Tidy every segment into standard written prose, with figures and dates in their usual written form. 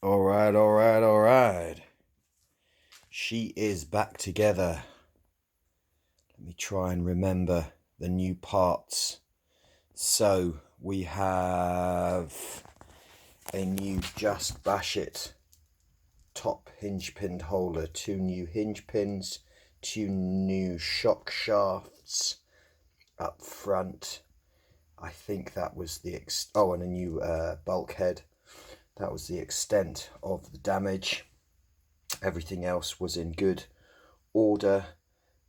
All right. She is back together. Let me try and remember the new parts. So we have a new Just Bash It top hinge pinned holder, two new hinge pins, two new shock shafts up front. I think that was the and a new bulkhead. That was the extent of the damage. Everything else was in good order.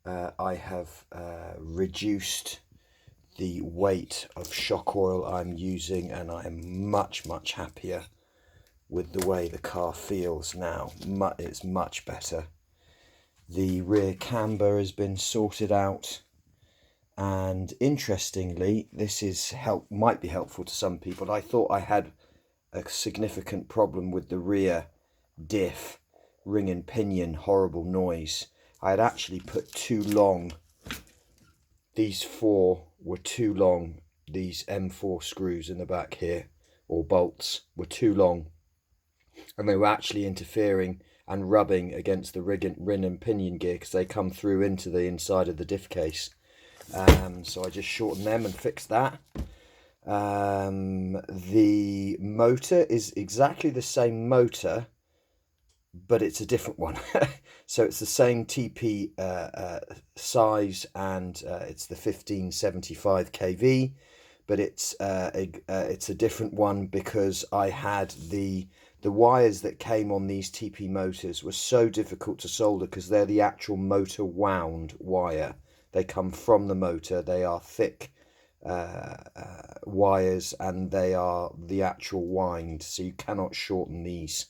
I have reduced the weight of shock oil I'm using, and I am much happier with the way the car feels now. It's much better. The rear camber has been sorted out, and interestingly, this might be helpful to some people. I thought I had a significant problem with the rear diff, ring and pinion, horrible noise. I had actually put too long. These four were too long. These M4 screws in the back here, or bolts, were too long, and they were actually interfering and rubbing against the ring and pinion gear because they come through into the inside of the diff case. So I just shortened them and fixed that. The motor is exactly the same motor, but it's a different one. So it's the same TP size, and it's the 1575 kV, but it's a different one because I had the wires that came on these TP motors were so difficult to solder because they're the actual motor wound wire. They come from the motor. They are thick wires, and they are the actual wind, so you cannot shorten these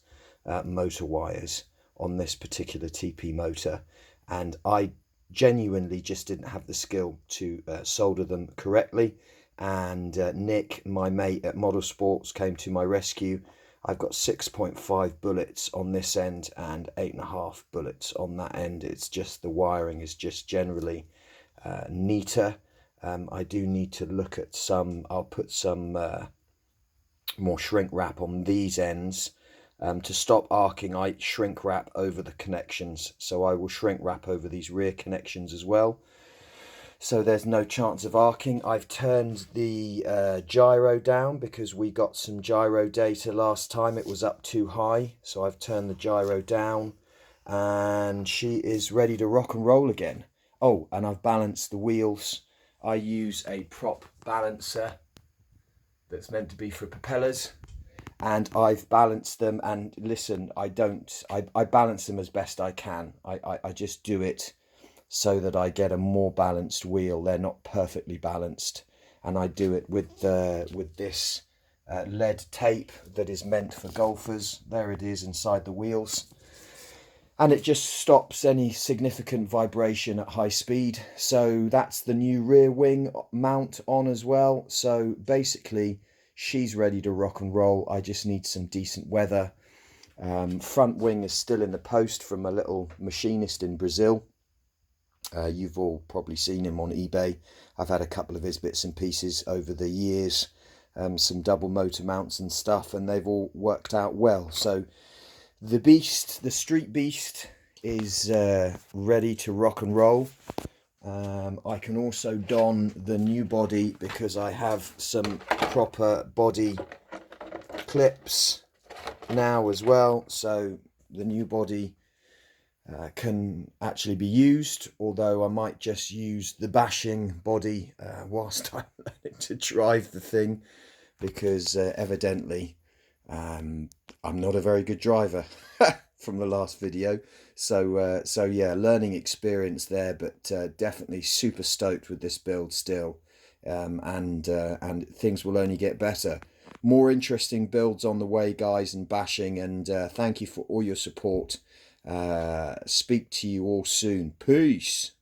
motor wires on this particular TP motor, and I genuinely just didn't have the skill to solder them correctly. And Nick, my mate at Model Sports, came to my rescue. I've got 6.5 bullets on this end and 8.5 bullets on that end. It's just the wiring is just generally neater. I do need to look at I'll put some more shrink wrap on these ends. To stop arcing, I shrink wrap over the connections. So I will shrink wrap over these rear connections as well, so there's no chance of arcing. I've turned the gyro down because we got some gyro data last time. It was up too high, so I've turned the gyro down, and she is ready to rock and roll again. Oh, and I've balanced the wheels. I use a prop balancer that's meant to be for propellers, and I've balanced them. And listen, I balance them as best I can. I just do it so that I get a more balanced wheel. They're not perfectly balanced, and I do it with this lead tape that is meant for golfers. There it is inside the wheels, and it just stops any significant vibration at high speed. So that's the new rear wing mount on as well. So basically, she's ready to rock and roll. I just need some decent weather. Front wing is still in the post from a little machinist in Brazil. You've all probably seen him on eBay. I've had a couple of his bits and pieces over the years, some double motor mounts and stuff, and they've all worked out well. So the street beast, is ready to rock and roll. I can also don the new body because I have some proper body clips now as well. So the new body can actually be used, although I might just use the bashing body whilst I'm learning to drive the thing, because evidently I'm not a very good driver from the last video. So yeah, learning experience there, but definitely super stoked with this build still, and things will only get better. More interesting builds on the way, guys, and bashing, and thank you for all your support. Speak to you all soon. Peace.